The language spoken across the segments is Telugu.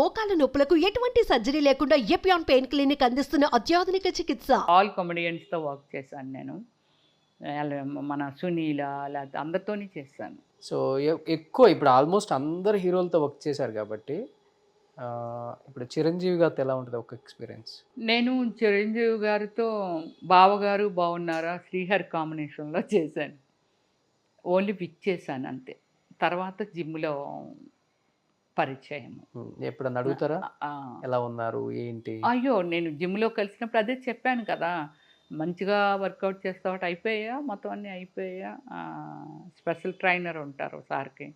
మోకాల నొప్పులకు ఎటువంటి సర్జరీ లేకుండా ఎపియాన్ పెయిన్ క్లినిక్ అందిస్తున్న అత్యాధునిక చికిత్స. ఆల్ కామెడియన్స్తో వర్క్ చేశాను నేను. మన సునీల లేకపోతే అందరితోని చేశాను. సో ఎక్కువ ఇప్పుడు ఆల్మోస్ట్ అందరు హీరోలతో వర్క్ చేశారు కాబట్టి ఇప్పుడు చిరంజీవి గారితో ఎలా ఉంటుంది ఒక ఎక్స్పీరియన్స్? నేను చిరంజీవి గారితో బావగారు బాగున్నారా శ్రీహరి కాంబినేషన్లో చేశాను. ఓన్లీ పిక్ చేశాను అంతే. తర్వాత జిమ్లో పరిచయం. ఎప్పుడన్నా అడుగుతారా ఎలా ఉన్నారు ఏంటి? అయ్యో, నేను జిమ్లో కలిసినప్పుడు అదే చెప్పాను కదా, మంచిగా వర్కౌట్ చేస్తావు, అయిపోయా మొత్తం అన్నీ అయిపోయా. స్పెషల్ ట్రైనర్ ఉంటారు సార్కి,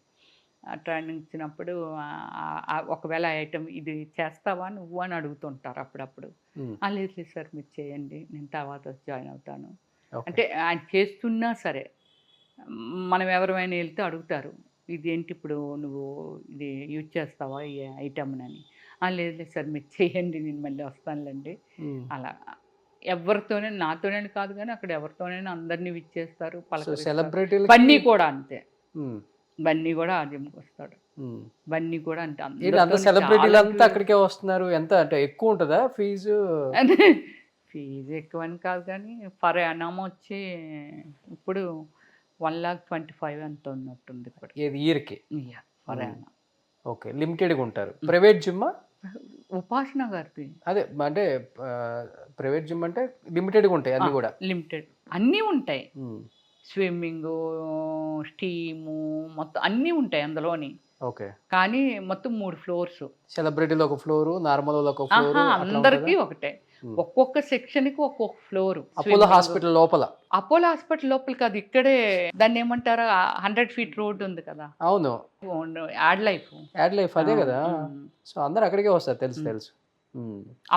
ట్రైనింగ్ ఇచ్చినప్పుడు ఒకవేళ ఐటమ్ ఇది చేస్తావా నువ్వు అని అడుగుతుంటారు అప్పుడప్పుడు. లేదు సార్ మీరు చేయండి, నేను తర్వాత జాయిన్ అవుతాను అంటే ఆయన చేస్తున్నా సరే మనం ఎవరైనా వెళ్తే అడుగుతారు, ఇదేంటి ఇప్పుడు నువ్వు ఇది యూజ్ చేస్తావా ఈ ఐటమ్నని. లేదు సార్ మీరు చేయండి, నేను మళ్ళీ వస్తానులేండి. అలా ఎవరితోనే, నాతోనే కాదు కానీ అక్కడ ఎవరితోనైనా అందరినీ విచ్చేస్తారు. సెలబ్రిటీలు బన్నీ కూడా అంతే, బన్నీ కూడా ఆ జిమ్కి వస్తాడు. బన్నీ కూడా అంటే సెలబ్రిటీలు అంతా అక్కడికే వస్తున్నారు. ఎంత అంటే ఎక్కువ ఉంటుందా ఫీజు? ఫీజు ఎక్కువ అని కాదు కానీ ఫర్ యానం వచ్చి ఇప్పుడు 1,25,000 ఎంత ఉన్నట్టుంది ఇప్పుడు. ఏది ఇయర్కి? ఫర్ యానం. ఓకే, లిమిటెడ్గా ఉంటారు. ప్రైవేట్ జిమ్మా? ఉపాసన గారిది అదే అంటే ప్రైవేట్ జిమ్ అంటే లిమిటెడ్గా ఉంటాయి అన్నీ కూడా? లిమిటెడ్ అన్నీ ఉంటాయి. స్విమ్మింగ్, స్టీము మొత్తం అన్నీ ఉంటాయి అందులోని. ఓకే, కానీ మొత్తం 3 ఫ్లోర్స్. సెలబ్రిటీలో ఒక ఫ్లోరు, నార్మల్ ఒక ఫ్లోరు, అందరికీ ఒకటే. ఒక్కొక్క సెక్షన్కి ఒక్కొక్క ఫ్లోర్. అపోలో హాస్పిటల్ లోపల? అపోలో హాస్పిటల్ లోపల కాదు, ఇక్కడే దాన్ని ఏమంటారా 100 feet రోడ్ ఉంది కదా. అవును, యాడ్ లైఫ్ అదే కదా. సో అందరు అక్కడికే వస్తారు, తెలుసు.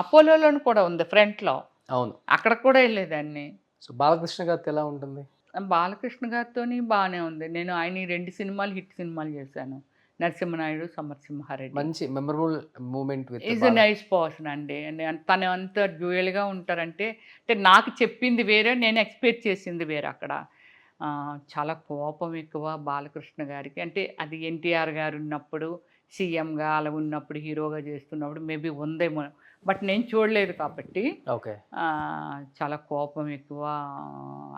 అపోలోలో కూడా ఉంది ఫ్రంట్ లో. అవును, అక్కడ కూడా వెళ్ళేదాన్ని. సో బాలకృష్ణ గారితో ఎలా ఉంటుంది? బాలకృష్ణ గారితో బాగానే ఉంది. నేను ఆయన 2 సినిమాలు హిట్ సినిమాలు చేశాను, నరసింహనాయుడు, సమరసింహారెడ్డి. మంచి memorable moment with is a nice person అండి. తను అంత డ్యూయల్గా ఉంటారంటే నాకు చెప్పింది వేరే, నేను ఎక్స్పెక్ట్ చేసింది వేరే. అక్కడ చాలా కోపం ఎక్కువ బాలకృష్ణ గారికి. అంటే అది ఎన్టీఆర్ గారు ఉన్నప్పుడు సీఎంగా అలా ఉన్నప్పుడు హీరోగా చేస్తున్నప్పుడు మేబీ ఉందేమో, బట్ నేను చూడలేదు కాబట్టి. ఓకే, చాలా కోపం ఎక్కువ.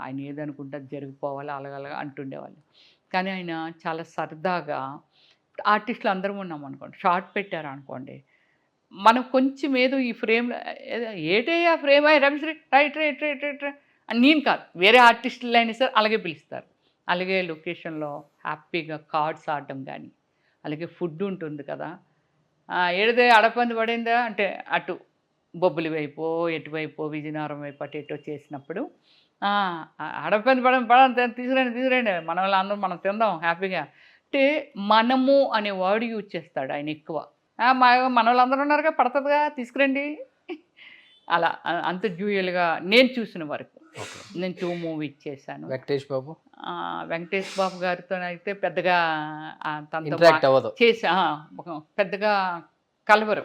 ఆయన ఏదనుకుంటే జరిగిపోవాలి అలాగలా అంటుండేవాళ్ళు. కానీ ఆయన చాలా సరదాగా, ఆర్టిస్టులు అందరం ఉన్నాం అనుకోండి, షార్ట్ పెట్టారు అనుకోండి, మనం కొంచెం ఏదో ఈ ఫ్రేమ్లో ఏటయ్యా ఫ్రేమ్ అయ్యి Ravishri right right right right అని నేను కాదు, వేరే ఆర్టిస్టులు అయినా సరే అలాగే పిలుస్తారు. అలాగే లొకేషన్లో హ్యాపీగా కార్డ్స్ ఆడటం కానీ, అలాగే ఫుడ్ ఉంటుంది కదా, ఏడిదే అడపంది పడిందా అంటే అటు బొబ్బులి వైపు ఎటువైపు విజయనగరం వైపు అటు ఎటో చేసినప్పుడు అడపంది పడండి తీసుకురండి మన వాళ్ళు అందరూ మనం తిందాం హ్యాపీగా అంటే మనము అనే వర్డ్ యూజ్ చేస్తాడు ఆయన ఎక్కువ. మన వాళ్ళందరూ ఉన్నారుగా, పడుతుందిగా తీసుకురండి అలా. అంత డ్యూయల్గా నేను చూసిన వరకు. నేను 2 movies చేశాను. వెంకటేష్ బాబు గారితో అయితే పెద్దగా తనతో చేసా, పెద్దగా కలవరు.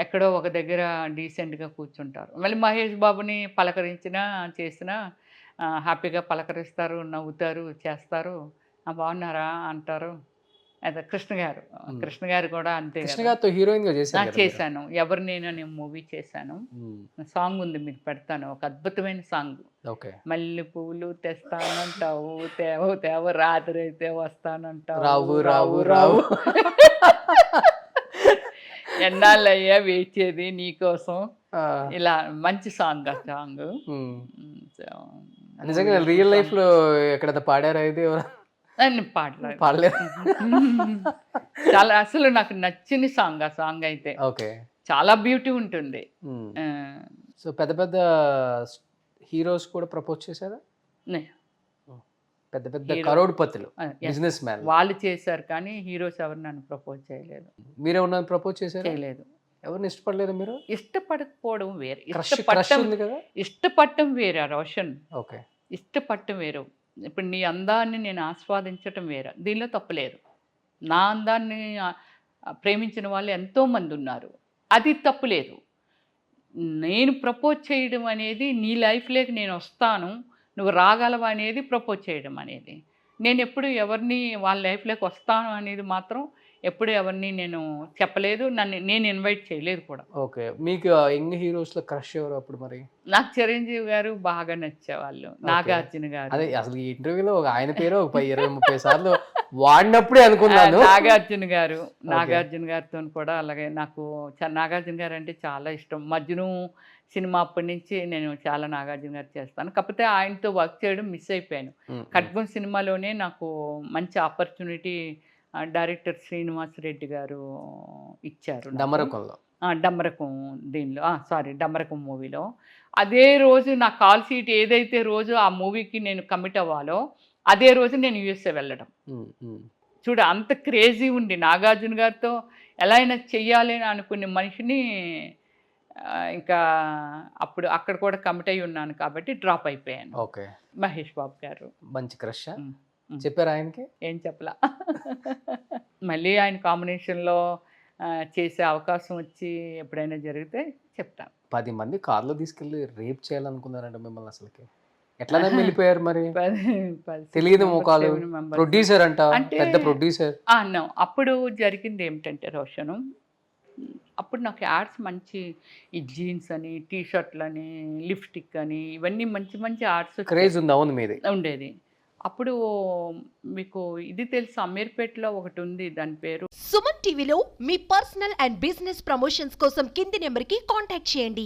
ఎక్కడో ఒక దగ్గర డీసెంట్గా కూర్చుంటారు. మళ్ళీ మహేష్ బాబుని పలకరించినా చేసినా హ్యాపీగా పలకరిస్తారు, నవ్వుతారు, చేస్తారు, బాగున్నారా అంటారు. అదే కృష్ణ గారు కూడా అంతే. కృష్ణ గారితో హీరోయిన్గా చేశాను. ఎవరు నేను అనే మూవీ చేశాను. సాంగ్ ఉంది, మీకు పెడతాను, ఒక అద్భుతమైన సాంగ్. మల్లె పువ్వులు తెస్తానంటావు, తేవ రాత్రి అయితే వస్తానంటావు, రావు రావు రావు ఎన్నాళ్ళయ్యా వేచేది నీకోసం. ఇలా మంచి సాంగ్. ఆ సాంగ్ నిజంగా రియల్ లైఫ్ లో ఎక్కడ పాడారా? అయితే పాడలేదు. చాలా అసలు నాకు నచ్చిన సాంగ్ ఆ సాంగ్ అయితే. ఓకే, చాలా బ్యూటీ ఉంటుంది. సో పెద్ద పెద్ద హీరోస్ కూడా ప్రపోజ్ చేశారా? పెద్ద పెద్ద కరోడ్పతులు, బిజినెస్ మ్యాన్ వాళ్ళు చేశారు, కానీ హీరోస్ ఎవరు నన్ను ప్రపోజ్ చేయలేదు. మీరేమన్నా ప్రపోజ్ చేశారు? చేయలేదు. ఎవరిని ఇష్టపడలేదు మీరు? ఇష్టపడకపోవడం వేరే, ఇష్టపడటం వేరే రోషన్. ఓకే, ఇష్టపడటం వేరు. ఇప్పుడు నీ అందాన్ని నేను ఆస్వాదించటం వేరే, దీనిలో తప్పలేదు. నా అందాన్ని ప్రేమించిన వాళ్ళు ఎంతోమంది ఉన్నారు, అది తప్పులేదు. నేను ప్రపోజ్ చేయడం అనేది నీ లైఫ్లోకి నేను వస్తాను, నువ్వు రాగలవా అనేది ప్రపోజ్ చేయడం అనేది. నేను ఎప్పుడు ఎవరిని వాళ్ళ లైఫ్లోకి వస్తాను అనేది మాత్రం ఎప్పుడు ఎవరిని నేను చెప్పలేదు, నేను ఇన్వైట్ చేయలేదు కూడా. ఓకే. మీకు యంగ్ హీరోస్‌లో క్రష్ ఎవరు అప్పుడు మరి? నాకు చిరంజీవి గారు బాగా నచ్చేవాళ్ళు, నాగార్జున గారు. అదే అసలు ఈ ఇంటర్వ్యూలో ఆయన పేరు ఒక 20, 30 సార్లు వాడినప్పుడే అనుకున్నాను. నాగార్జున గారితో కూడా అలాగే నాకు నాగార్జున గారు అంటే చాలా ఇష్టం. మజ్ను సినిమా అప్పటి నుంచి నేను చాలా నాగార్జున గారు చేస్తాను. కాకపోతే ఆయనతో వర్క్ చేయడం మిస్ అయిపోయాను. ఖడ్గం సినిమాలోనే నాకు మంచి ఆపర్చునిటీ డైరెక్టర్ శ్రీనివాస్ రెడ్డి గారు ఇచ్చారు. డమ్మరకం దీనిలో డమ్మరకం మూవీలో. అదే రోజు నా కాల్ సీట్ ఏదైతే రోజు ఆ మూవీకి నేను కమిట్ అవ్వాలో అదే రోజు నేను యూఎస్ఏ వెళ్ళడం. చూడ అంత క్రేజీ ఉంది. నాగార్జున గారితో ఎలా అయినా చెయ్యాలి అని అనుకునే మనిషిని ఇంకా అప్పుడు అక్కడ కూడా కమిట్ అయి ఉన్నాను కాబట్టి డ్రాప్ అయిపోయాను. ఓకే. మహేష్ బాబు గారు మంచి క్రష్ చెప్పారు ఆయనకి? ఏం చెప్పలా. మళ్ళీ ఆయన కాంబినేషన్లో చేసే అవకాశం వచ్చి ఎప్పుడైనా జరిగితే చెప్తాను. 10 మంది కార్లో తీసుకెళ్ళి రేప్ చేయాలనుకున్నారంట మిమ్మల్ని. అసలుకి ఎట్లా వెళ్ళిపోయారు మరి? తెలియదు ముఖాలు. ప్రొడ్యూసర్ అంట, పెద్ద ప్రొడ్యూసర్. అప్పుడు జరిగింది ఏమిటంటే రోషను, అప్పుడు నాకు యాడ్స్ మంచి ఈ జీన్స్ అని, టీ షర్ట్లని, లిప్స్టిక్ అని, ఇవన్నీ మంచి మంచి యాడ్స్ క్రేజ్ ఉంది. అవును, మీది ఉండేది. అప్పుడు మీకు ఇది తెలుసు, అమీర్పేటలో ఒకటి ఉంది, దాని పేరు సుమన్ టీవీలో. మీ పర్సనల్ అండ్ బిజినెస్ ప్రమోషన్స్ కోసం కింది నెంబర్కి కాంటాక్ట్ చేయండి.